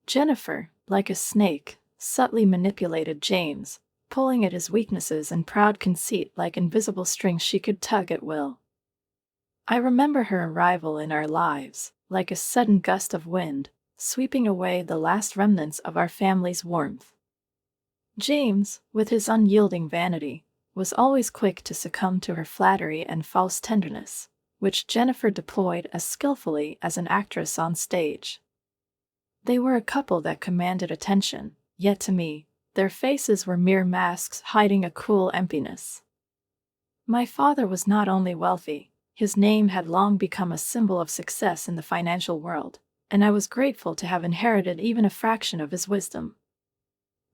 Jennifer, like a snake, subtly manipulated James, pulling at his weaknesses and proud conceit like invisible strings she could tug at will. I remember her arrival in our lives, like a sudden gust of wind, sweeping away the last remnants of our family's warmth. James, with his unyielding vanity, was always quick to succumb to her flattery and false tenderness, which Jennifer deployed as skillfully as an actress on stage. They were a couple that commanded attention, yet to me, their faces were mere masks hiding a cruel emptiness. My father was not only wealthy, his name had long become a symbol of success in the financial world, and I was grateful to have inherited even a fraction of his wisdom.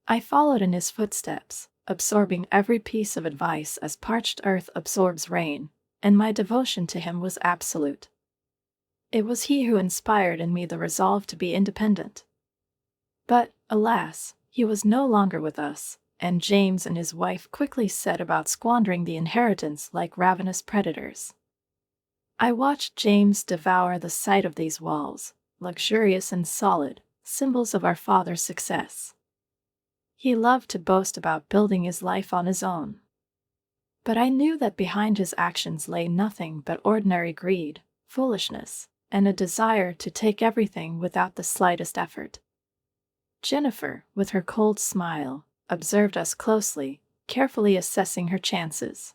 I followed in his footsteps, absorbing every piece of advice as parched earth absorbs rain, and my devotion to him was absolute. It was he who inspired in me the resolve to be independent. But, alas, he was no longer with us, and James and his wife quickly set about squandering the inheritance like ravenous predators. I watched James devour the sight of these walls, luxurious and solid, symbols of our father's success. He loved to boast about building his life on his own. But I knew that behind his actions lay nothing but ordinary greed, foolishness, and a desire to take everything without the slightest effort. Jennifer, with her cold smile, observed us closely, carefully assessing her chances.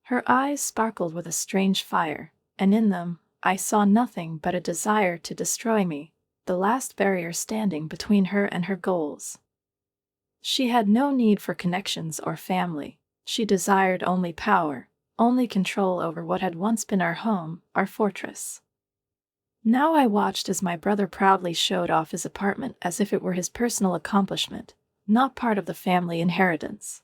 Her eyes sparkled with a strange fire, and in them, I saw nothing but a desire to destroy me, the last barrier standing between her and her goals. She had no need for connections or family. She desired only power, only control over what had once been our home, our fortress. Now I watched as my brother proudly showed off his apartment as if it were his personal accomplishment, not part of the family inheritance.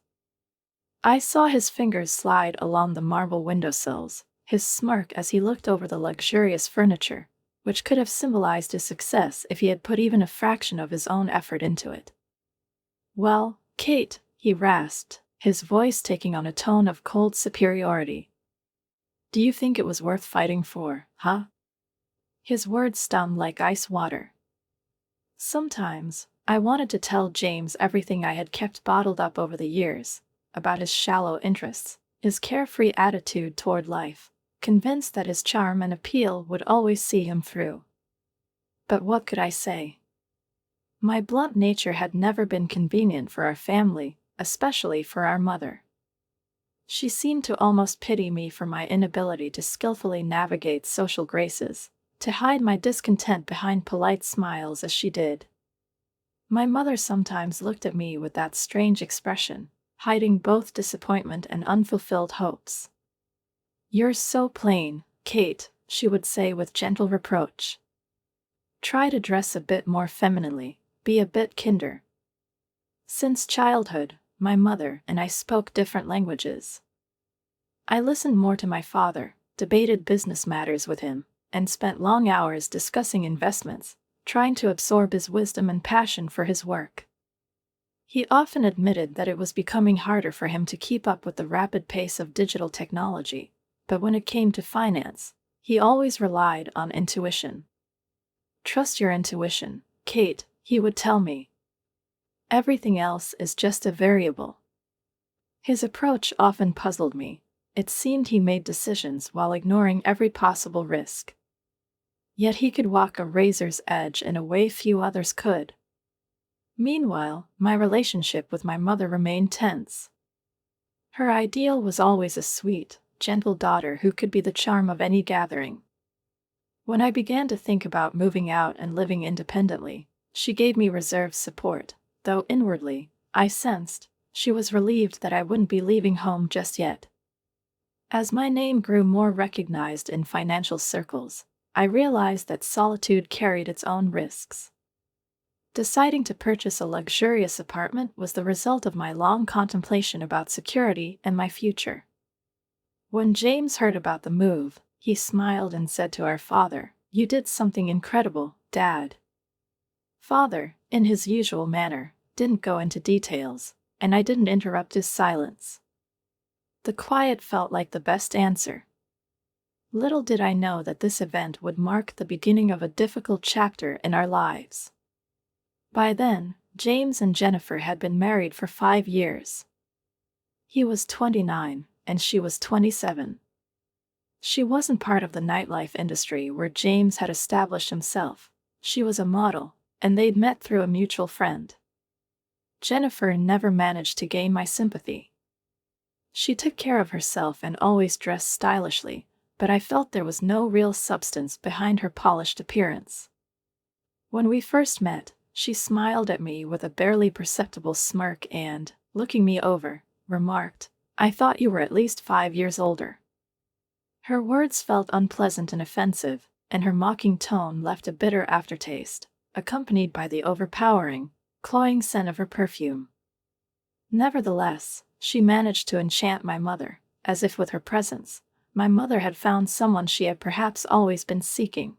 I saw his fingers slide along the marble windowsills, his smirk as he looked over the luxurious furniture, which could have symbolized his success if he had put even a fraction of his own effort into it. "Well, Kate," he rasped, his voice taking on a tone of cold superiority. "Do you think it was worth fighting for, huh?" His words stung like ice water. Sometimes, I wanted to tell James everything I had kept bottled up over the years, about his shallow interests, his carefree attitude toward life, convinced that his charm and appeal would always see him through. But what could I say? My blunt nature had never been convenient for our family, especially for our mother. She seemed to almost pity me for my inability to skillfully navigate social graces, to hide my discontent behind polite smiles as she did. My mother sometimes looked at me with that strange expression, hiding both disappointment and unfulfilled hopes. "You're so plain, Kate," she would say with gentle reproach. "Try to dress a bit more femininely, be a bit kinder." Since childhood, my mother and I spoke different languages. I listened more to my father, debated business matters with him, and spent long hours discussing investments, trying to absorb his wisdom and passion for his work. He often admitted that it was becoming harder for him to keep up with the rapid pace of digital technology, but when it came to finance, he always relied on intuition. "Trust your intuition, Kate," he would tell me. "Everything else is just a variable." His approach often puzzled me. It seemed he made decisions while ignoring every possible risk. Yet he could walk a razor's edge in a way few others could. Meanwhile, my relationship with my mother remained tense. Her ideal was always a sweet, gentle daughter who could be the charm of any gathering. When I began to think about moving out and living independently, she gave me reserved support, though inwardly, I sensed, she was relieved that I wouldn't be leaving home just yet. As my name grew more recognized in financial circles, I realized that solitude carried its own risks. Deciding to purchase a luxurious apartment was the result of my long contemplation about security and my future. When James heard about the move, he smiled and said to our father, "You did something incredible, Dad." Father, in his usual manner, didn't go into details, and I didn't interrupt his silence. The quiet felt like the best answer. Little did I know that this event would mark the beginning of a difficult chapter in our lives. By then, James and Jennifer had been married for 5 years. He was 29, and she was 27. She wasn't part of the nightlife industry where James had established himself. She was a model, and they'd met through a mutual friend. Jennifer never managed to gain my sympathy. She took care of herself and always dressed stylishly, but I felt there was no real substance behind her polished appearance. When we first met, she smiled at me with a barely perceptible smirk and, looking me over, remarked, "I thought you were at least 5 years older." Her words felt unpleasant and offensive, and her mocking tone left a bitter aftertaste, accompanied by the overpowering, cloying scent of her perfume. Nevertheless, she managed to enchant my mother, as if with her presence, my mother had found someone she had perhaps always been seeking.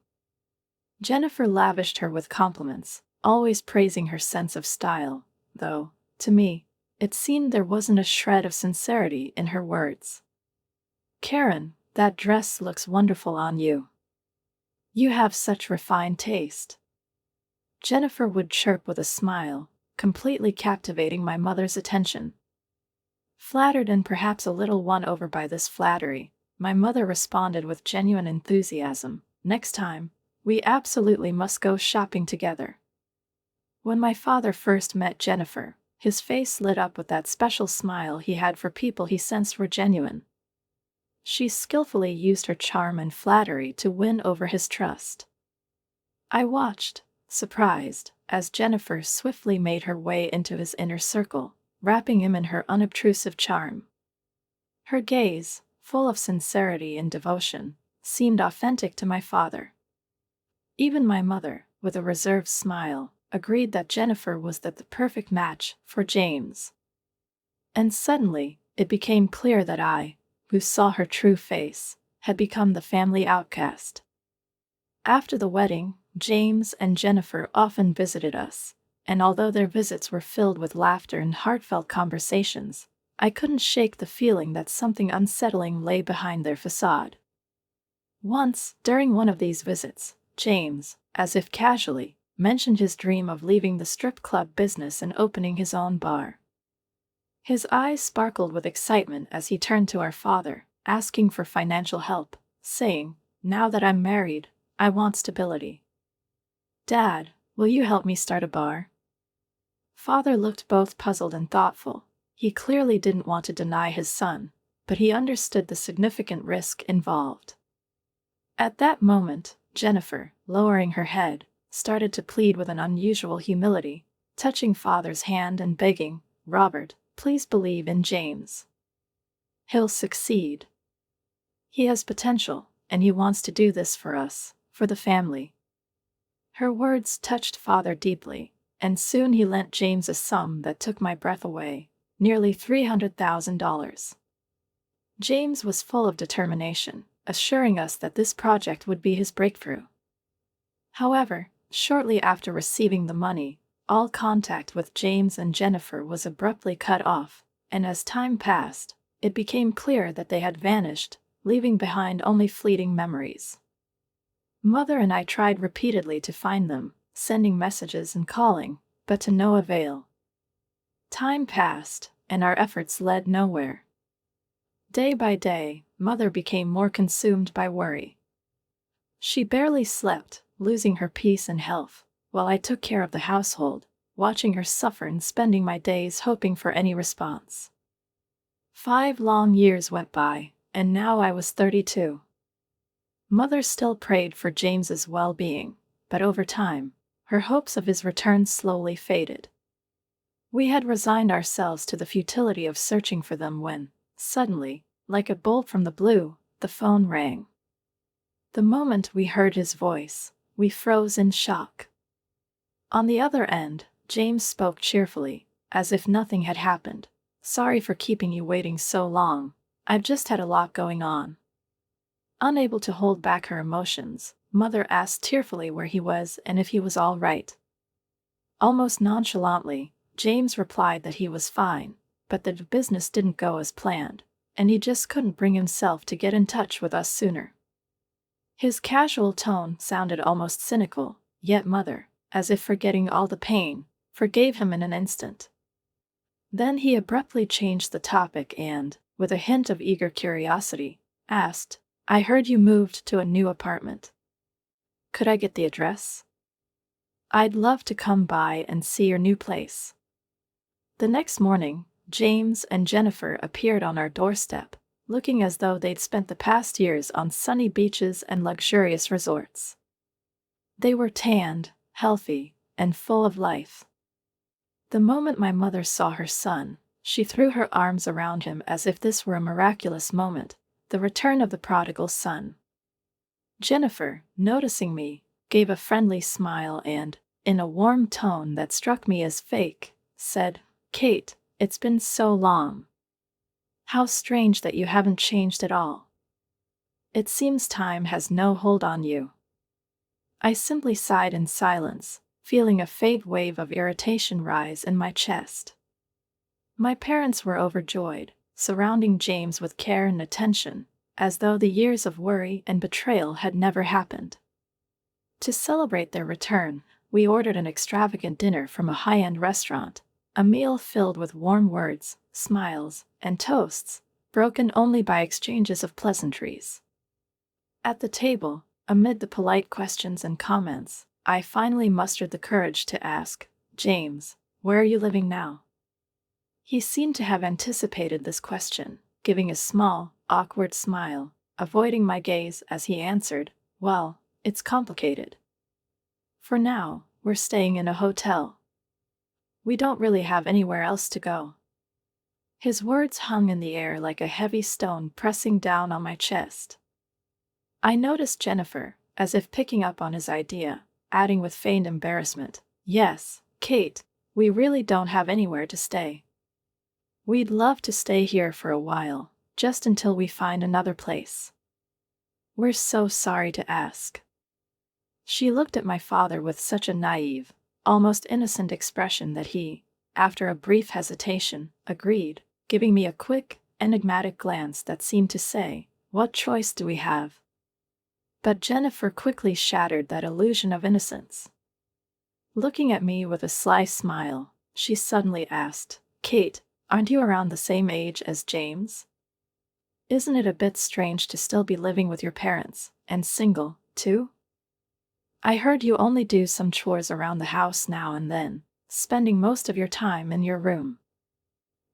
Jennifer lavished her with compliments, always praising her sense of style, though, to me, it seemed there wasn't a shred of sincerity in her words. "Karen, that dress looks wonderful on you. You have such refined taste." Jennifer would chirp with a smile, completely captivating my mother's attention. Flattered and perhaps a little won over by this flattery, my mother responded with genuine enthusiasm, "Next time, we absolutely must go shopping together." When my father first met Jennifer, his face lit up with that special smile he had for people he sensed were genuine. She skillfully used her charm and flattery to win over his trust. I watched, surprised, as Jennifer swiftly made her way into his inner circle, wrapping him in her unobtrusive charm. Her gaze, full of sincerity and devotion, seemed authentic to my father. Even my mother, with a reserved smile, agreed that Jennifer was the perfect match for James. And suddenly, it became clear that I, who saw her true face, had become the family outcast. After the wedding, James and Jennifer often visited us, and although their visits were filled with laughter and heartfelt conversations, I couldn't shake the feeling that something unsettling lay behind their facade. Once, during one of these visits, James, as if casually, mentioned his dream of leaving the strip club business and opening his own bar. His eyes sparkled with excitement as he turned to our father, asking for financial help, saying, "Now that I'm married, I want stability. Dad, will you help me start a bar?" Father looked both puzzled and thoughtful. He clearly didn't want to deny his son, but he understood the significant risk involved. At that moment, Jennifer, lowering her head, started to plead with an unusual humility, touching Father's hand and begging, "Robert, please believe in James. He'll succeed. He has potential, and he wants to do this for us, for the family." Her words touched Father deeply, and soon he lent James a sum that took my breath away, nearly $300,000. James was full of determination, assuring us that this project would be his breakthrough. However, shortly after receiving the money, all contact with James and Jennifer was abruptly cut off, and as time passed, it became clear that they had vanished, leaving behind only fleeting memories. Mother and I tried repeatedly to find them, sending messages and calling, but to no avail. Time passed, and our efforts led nowhere. Day by day, Mother became more consumed by worry. She barely slept, losing her peace and health, while I took care of the household, watching her suffer and spending my days hoping for any response. 5 long years went by, and now I was 32. Mother still prayed for James's well-being, but over time, her hopes of his return slowly faded. We had resigned ourselves to the futility of searching for them when, suddenly, like a bolt from the blue, the phone rang. The moment we heard his voice, we froze in shock. On the other end, James spoke cheerfully, as if nothing had happened. "Sorry for keeping you waiting so long. I've just had a lot going on." Unable to hold back her emotions, Mother asked tearfully where he was and if he was all right. Almost nonchalantly, James replied that he was fine, but that the business didn't go as planned, and he just couldn't bring himself to get in touch with us sooner. His casual tone sounded almost cynical, yet Mother, as if forgetting all the pain, forgave him in an instant. Then he abruptly changed the topic and, with a hint of eager curiosity, asked, "I heard you moved to a new apartment. Could I get the address? I'd love to come by and see your new place." The next morning, James and Jennifer appeared on our doorstep, looking as though they'd spent the past years on sunny beaches and luxurious resorts. They were tanned, healthy, and full of life. The moment my mother saw her son, she threw her arms around him as if this were a miraculous moment, the return of the prodigal son. Jennifer, noticing me, gave a friendly smile and, in a warm tone that struck me as fake, said, "Kate, it's been so long. How strange that you haven't changed at all. It seems time has no hold on you." I simply sighed in silence, feeling a faint wave of irritation rise in my chest. My parents were overjoyed, surrounding James with care and attention, as though the years of worry and betrayal had never happened. To celebrate their return, we ordered an extravagant dinner from a high-end restaurant, a meal filled with warm words, smiles, and toasts, broken only by exchanges of pleasantries. At the table, amid the polite questions and comments, I finally mustered the courage to ask, "James, where are you living now?" He seemed to have anticipated this question, giving a small, awkward smile, avoiding my gaze as he answered, "Well, it's complicated. For now, we're staying in a hotel. We don't really have anywhere else to go." His words hung in the air like a heavy stone pressing down on my chest. I noticed Jennifer, as if picking up on his idea, adding with feigned embarrassment, "Yes, Kate, we really don't have anywhere to stay. We'd love to stay here for a while, just until we find another place. We're so sorry to ask." She looked at my father with such a naive, almost innocent expression that he, after a brief hesitation, agreed, giving me a quick, enigmatic glance that seemed to say, "What choice do we have?" But Jennifer quickly shattered that illusion of innocence. Looking at me with a sly smile, she suddenly asked, "Kate, aren't you around the same age as James? Isn't it a bit strange to still be living with your parents, and single, too? I heard you only do some chores around the house now and then, spending most of your time in your room.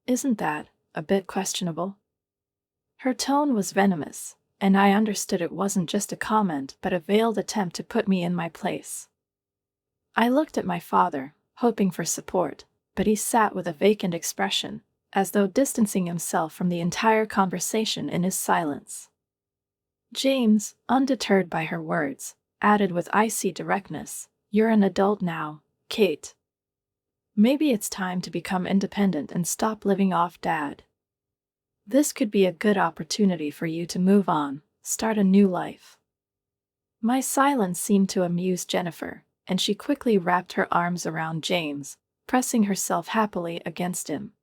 Isn't that a bit questionable?" Her tone was venomous, and I understood it wasn't just a comment but a veiled attempt to put me in my place. I looked at my father, hoping for support, but he sat with a vacant expression, as though distancing himself from the entire conversation in his silence. James, undeterred by her words, added with icy directness, "You're an adult now, Kate. Maybe it's time to become independent and stop living off Dad. This could be a good opportunity for you to move on, start a new life." My silence seemed to amuse Jennifer, and she quickly wrapped her arms around James, pressing herself happily against him.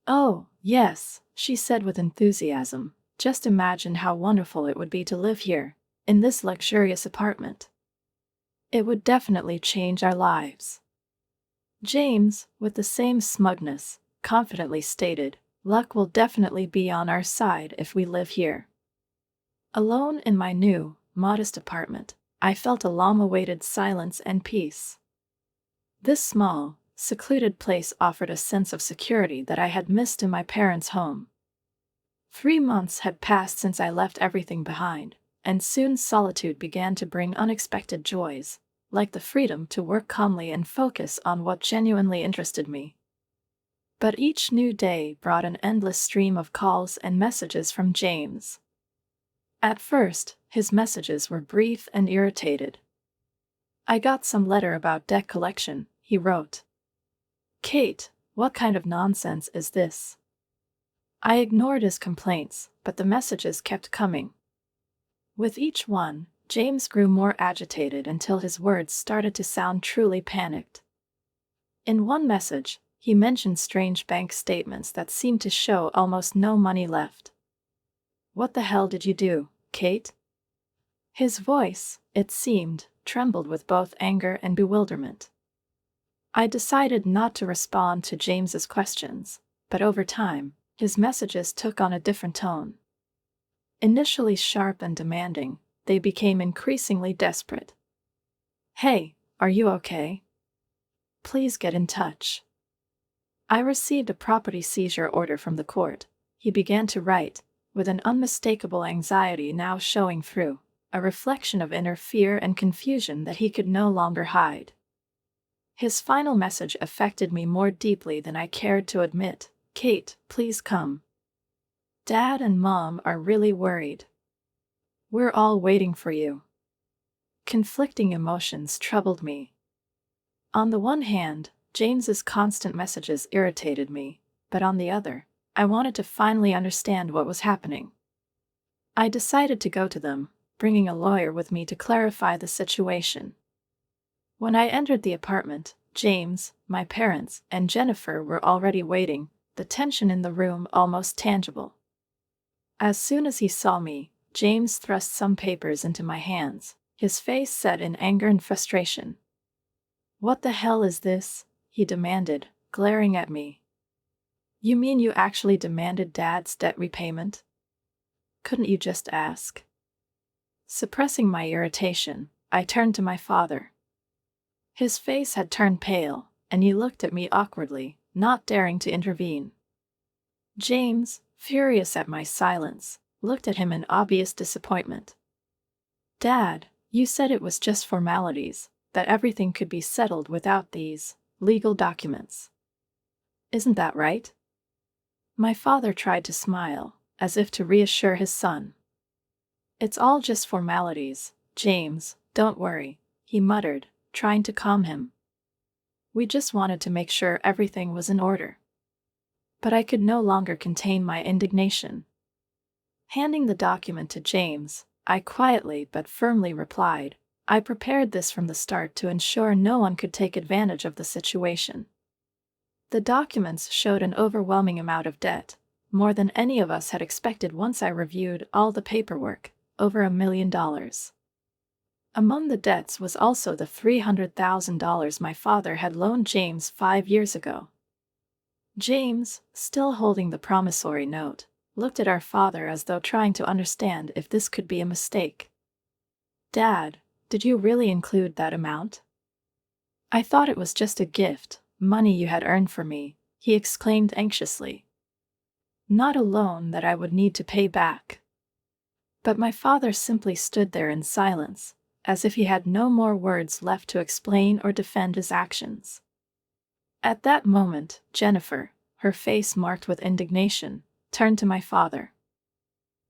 "Oh, yes," she said with enthusiasm, "just imagine how wonderful it would be to live here, in this luxurious apartment. It would definitely change our lives." James, with the same smugness, confidently stated, "Luck will definitely be on our side if we live here." Alone in my new, modest apartment, I felt a long-awaited silence and peace. This small, secluded place offered a sense of security that I had missed in my parents' home. 3 months had passed since I left everything behind, and soon solitude began to bring unexpected joys, like the freedom to work calmly and focus on what genuinely interested me. But each new day brought an endless stream of calls and messages from James. At first, his messages were brief and irritated. "I got some letter about debt collection," he wrote. "Kate, what kind of nonsense is this?" I ignored his complaints, but the messages kept coming. With each one, James grew more agitated until his words started to sound truly panicked. In one message, he mentioned strange bank statements that seemed to show almost no money left. "What the hell did you do, Kate?" His voice, it seemed, trembled with both anger and bewilderment. I decided not to respond to James's questions, but over time, his messages took on a different tone. Initially sharp and demanding, they became increasingly desperate. "Hey, are you okay? Please get in touch." I received a property seizure order from the court, he began to write, with an unmistakable anxiety now showing through, a reflection of inner fear and confusion that he could no longer hide. His final message affected me more deeply than I cared to admit. "Kate, please come. Dad and Mom are really worried. We're all waiting for you." Conflicting emotions troubled me. On the one hand, James's constant messages irritated me, but on the other, I wanted to finally understand what was happening. I decided to go to them, bringing a lawyer with me to clarify the situation. When I entered the apartment, James, my parents, and Jennifer were already waiting, the tension in the room almost tangible. As soon as he saw me, James thrust some papers into my hands, his face set in anger and frustration. "What the hell is this?" he demanded, glaring at me. "You mean you actually demanded Dad's debt repayment? Couldn't you just ask?" Suppressing my irritation, I turned to my father. His face had turned pale, and he looked at me awkwardly, not daring to intervene. James, furious at my silence, looked at him in obvious disappointment. "Dad, you said it was just formalities, that everything could be settled without these legal documents. Isn't that right?" My father tried to smile, as if to reassure his son. "It's all just formalities, James, don't worry," he muttered, trying to calm him. "We just wanted to make sure everything was in order." But I could no longer contain my indignation. Handing the document to James, I quietly but firmly replied, "I prepared this from the start to ensure no one could take advantage of the situation." The documents showed an overwhelming amount of debt, more than any of us had expected once I reviewed all the paperwork, over $1 million. Among the debts was also the $300,000 my father had loaned James 5 years ago. James, still holding the promissory note, looked at our father as though trying to understand if this could be a mistake. "Dad, did you really include that amount?" "I thought it was just a gift, money you had earned for me," he exclaimed anxiously. "Not a loan that I would need to pay back." But my father simply stood there in silence, as if he had no more words left to explain or defend his actions. At that moment, Jennifer, her face marked with indignation, turned to my father.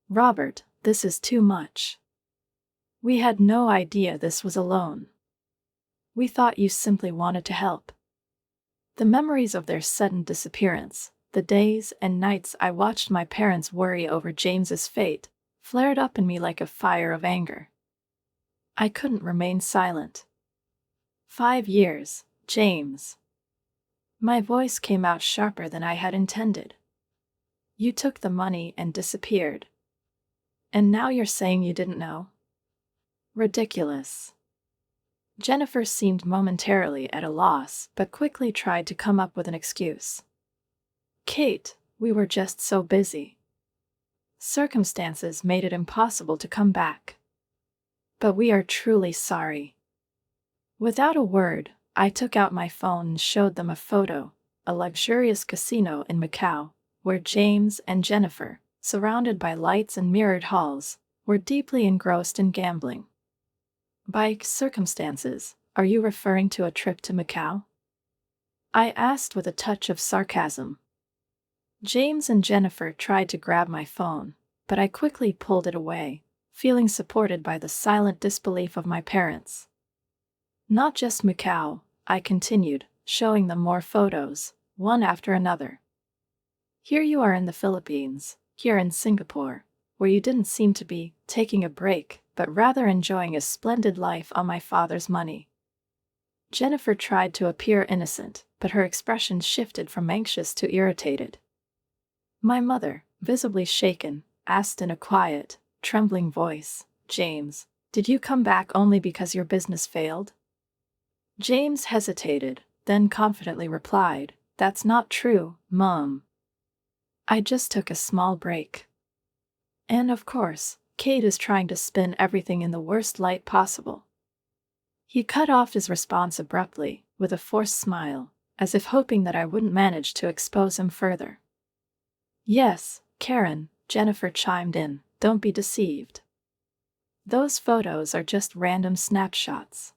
"Robert, this is too much. We had no idea this was a loan. We thought you simply wanted to help." The memories of their sudden disappearance, the days and nights I watched my parents worry over James's fate, flared up in me like a fire of anger. I couldn't remain silent. 5 years, James. My voice came out sharper than I had intended. You took the money and disappeared. And now you're saying you didn't know? Ridiculous. Jennifer seemed momentarily at a loss, but quickly tried to come up with an excuse. "Kate, we were just so busy. Circumstances made it impossible to come back. But we are truly sorry." Without a word, I took out my phone and showed them a photo, a luxurious casino in Macau, where James and Jennifer, surrounded by lights and mirrored halls, were deeply engrossed in gambling. "By circumstances, are you referring to a trip to Macau?" I asked with a touch of sarcasm. James and Jennifer tried to grab my phone, but I quickly pulled it away, feeling supported by the silent disbelief of my parents. "Not just Macau," I continued, showing them more photos, one after another. "Here you are in the Philippines, here in Singapore, where you didn't seem to be taking a break, but rather enjoying a splendid life on my father's money." Jennifer tried to appear innocent, but her expression shifted from anxious to irritated. My mother, visibly shaken, asked in a quiet, trembling voice, "James, Did you come back only because your business failed? James hesitated, then confidently replied, "That's not true, Mom. I just took a small break. And of course, Kate is trying to spin everything in the worst light possible." He cut off his response abruptly, with a forced smile, as if hoping that I wouldn't manage to expose him further. "Yes, Karen," Jennifer chimed in, "don't be deceived. Those photos are just random snapshots.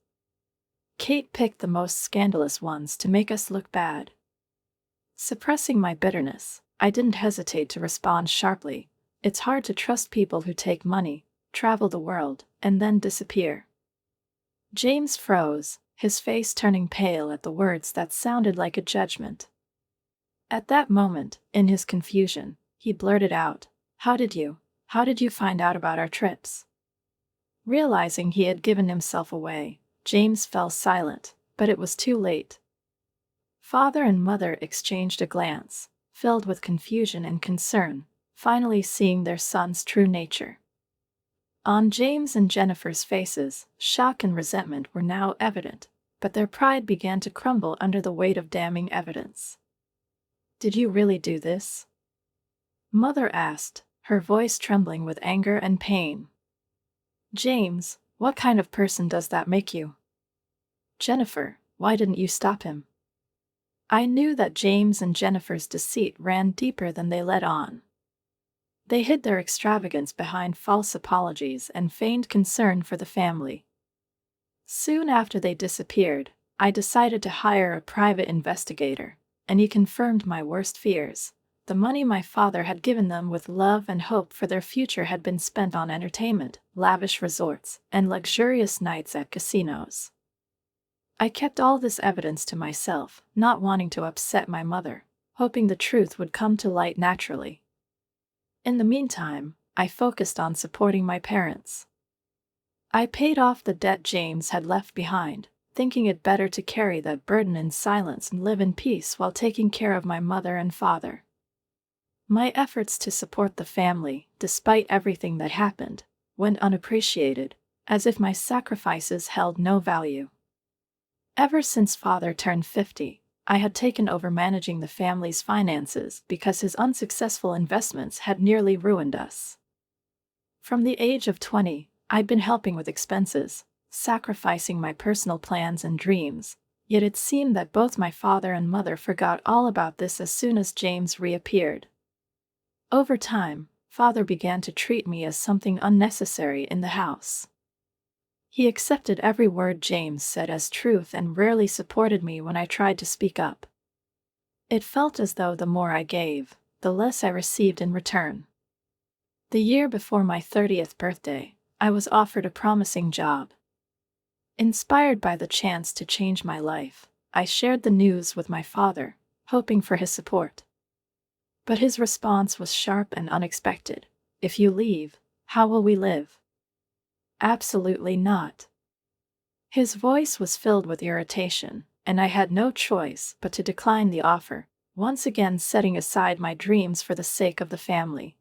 Kate picked the most scandalous ones to make us look bad." Suppressing my bitterness, I didn't hesitate to respond sharply. It's hard to trust people who take money, travel the world, and then disappear. James froze, his face turning pale at the words that sounded like a judgment. At that moment, in his confusion, he blurted out, How did you find out about our trips?" Realizing he had given himself away, James fell silent, but it was too late. Father and mother exchanged a glance, filled with confusion and concern, finally seeing their son's true nature. On James and Jennifer's faces, shock and resentment were now evident, but their pride began to crumble under the weight of damning evidence. "Did you really do this?" Mother asked, her voice trembling with anger and pain. "James, what kind of person does that make you?" "Jennifer, why didn't you stop him?" I knew that James and Jennifer's deceit ran deeper than they let on. They hid their extravagance behind false apologies and feigned concern for the family. Soon after they disappeared, I decided to hire a private investigator, and he confirmed my worst fears. The money my father had given them with love and hope for their future had been spent on entertainment, lavish resorts, and luxurious nights at casinos. I kept all this evidence to myself, not wanting to upset my mother, hoping the truth would come to light naturally. In the meantime, I focused on supporting my parents. I paid off the debt James had left behind, thinking it better to carry that burden in silence and live in peace while taking care of my mother and father. My efforts to support the family, despite everything that happened, went unappreciated, as if my sacrifices held no value. Ever since father turned 50, I had taken over managing the family's finances because his unsuccessful investments had nearly ruined us. From the age of 20, I'd been helping with expenses, sacrificing my personal plans and dreams, yet it seemed that both my father and mother forgot all about this as soon as James reappeared. Over time, father began to treat me as something unnecessary in the house. He accepted every word James said as truth and rarely supported me when I tried to speak up. It felt as though the more I gave, the less I received in return. The year before my 30th birthday, I was offered a promising job. Inspired by the chance to change my life, I shared the news with my father, hoping for his support. But his response was sharp and unexpected. "If you leave, how will we live?" "Absolutely not." His voice was filled with irritation, and I had no choice but to decline the offer, once again setting aside my dreams for the sake of the family.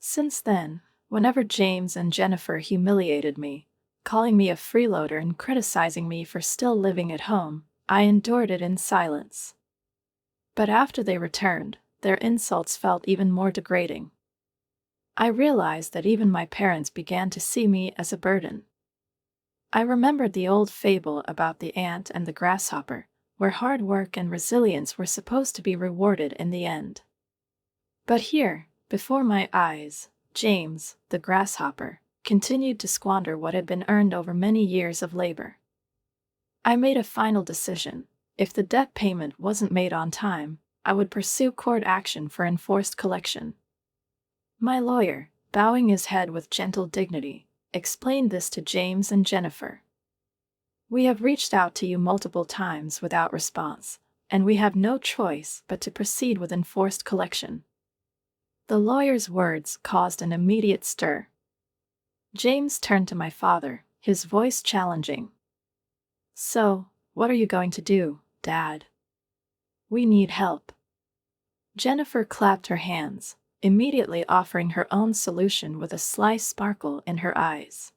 Since then, whenever James and Jennifer humiliated me, calling me a freeloader and criticizing me for still living at home, I endured it in silence. But after they returned, their insults felt even more degrading. I realized that even my parents began to see me as a burden. I remembered the old fable about the ant and the grasshopper, where hard work and resilience were supposed to be rewarded in the end. But here, before my eyes, James, the grasshopper, continued to squander what had been earned over many years of labor. I made a final decision. If the debt payment wasn't made on time, I would pursue court action for enforced collection. My lawyer, bowing his head with gentle dignity, explained this to James and Jennifer. "We have reached out to you multiple times without response, and we have no choice but to proceed with enforced collection." The lawyer's words caused an immediate stir. James turned to my father, his voice challenging. "So, what are you going to do, Dad? We need help." Jennifer clapped her hands, immediately offering her own solution with a sly sparkle in her eyes.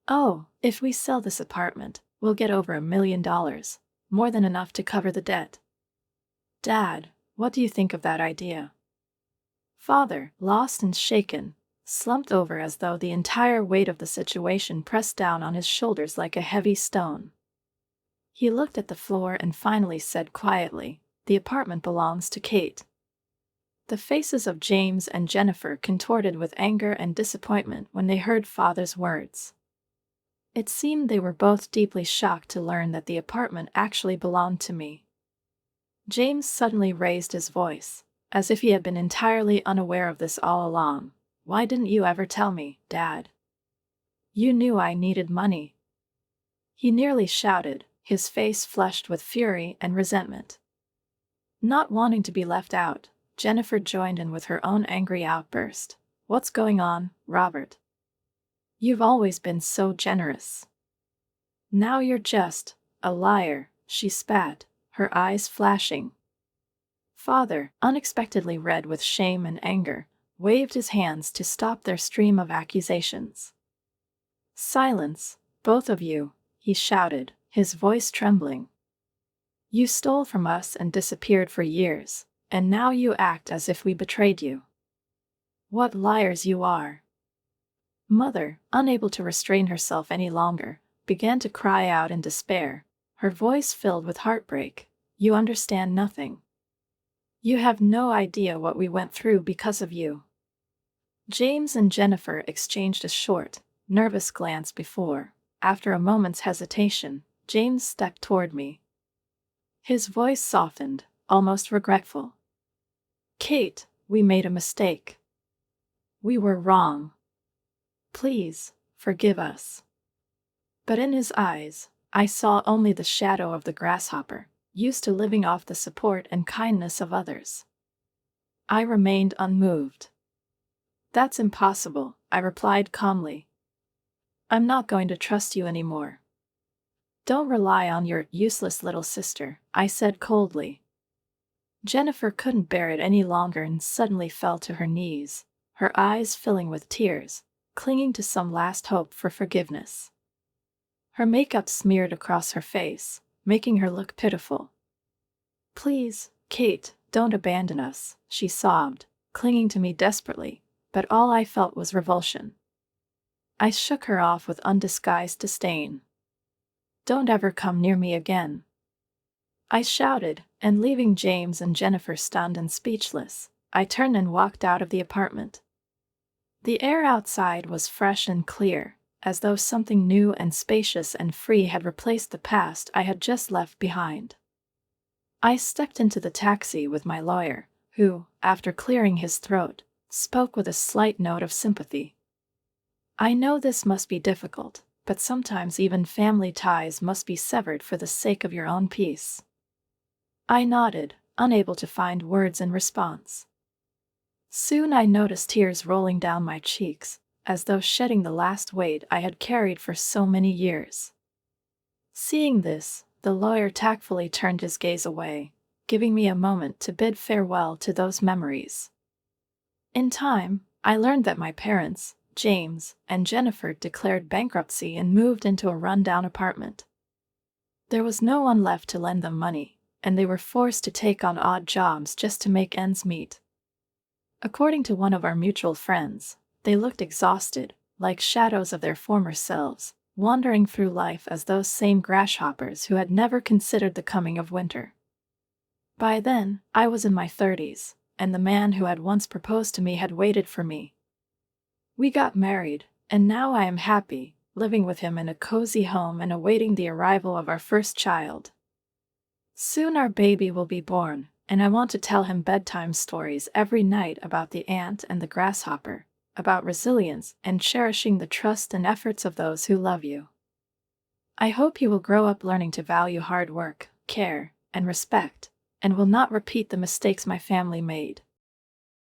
Oh, if we sell this apartment, we'll get over $1 million, more than enough to cover the debt. Dad, what do you think of that idea? Father, lost and shaken, slumped over as though the entire weight of the situation pressed down on his shoulders like a heavy stone. He looked at the floor and finally said quietly, "The apartment belongs to Kate." The faces of James and Jennifer contorted with anger and disappointment when they heard Father's words. It seemed they were both deeply shocked to learn that the apartment actually belonged to me. James suddenly raised his voice, as if he had been entirely unaware of this all along. "Why didn't you ever tell me, Dad? You knew I needed money." He nearly shouted, his face flushed with fury and resentment. Not wanting to be left out, Jennifer joined in with her own angry outburst. "What's going on, Robert? You've always been so generous. Now you're just a liar," she spat, her eyes flashing. Father, unexpectedly red with shame and anger, waved his hands to stop their stream of accusations. "Silence, both of you," he shouted, his voice trembling. "You stole from us and disappeared for years, and now you act as if we betrayed you. What liars you are." Mother, unable to restrain herself any longer, began to cry out in despair, her voice filled with heartbreak. "You understand nothing. You have no idea what we went through because of you." James and Jennifer exchanged a short, nervous glance before, after a moment's hesitation, James stepped toward me. His voice softened, almost regretful. "Kate, we made a mistake. We were wrong. Please, forgive us." But in his eyes, I saw only the shadow of the grasshopper, used to living off the support and kindness of others. I remained unmoved. "That's impossible," I replied calmly. "I'm not going to trust you anymore." "Don't rely on your useless little sister," I said coldly. Jennifer couldn't bear it any longer and suddenly fell to her knees, her eyes filling with tears, clinging to some last hope for forgiveness. Her makeup smeared across her face, making her look pitiful. "Please, Kate, don't abandon us," she sobbed, clinging to me desperately, but all I felt was revulsion. I shook her off with undisguised disdain. "Don't ever come near me again," I shouted, and leaving James and Jennifer stunned and speechless, I turned and walked out of the apartment. The air outside was fresh and clear, as though something new and spacious and free had replaced the past I had just left behind. I stepped into the taxi with my lawyer, who, after clearing his throat, spoke with a slight note of sympathy. "I know this must be difficult, but sometimes even family ties must be severed for the sake of your own peace." I nodded, unable to find words in response. Soon I noticed tears rolling down my cheeks, as though shedding the last weight I had carried for so many years. Seeing this, the lawyer tactfully turned his gaze away, giving me a moment to bid farewell to those memories. In time, I learned that my parents, James and Jennifer, declared bankruptcy and moved into a run-down apartment. There was no one left to lend them money, and they were forced to take on odd jobs just to make ends meet. According to one of our mutual friends, they looked exhausted, like shadows of their former selves, wandering through life as those same grasshoppers who had never considered the coming of winter. By then, I was in my 30s, and the man who had once proposed to me had waited for me. We got married, and now I am happy, living with him in a cozy home and awaiting the arrival of our first child. Soon our baby will be born, and I want to tell him bedtime stories every night about the ant and the grasshopper, about resilience and cherishing the trust and efforts of those who love you. I hope he will grow up learning to value hard work, care, and respect, and will not repeat the mistakes my family made.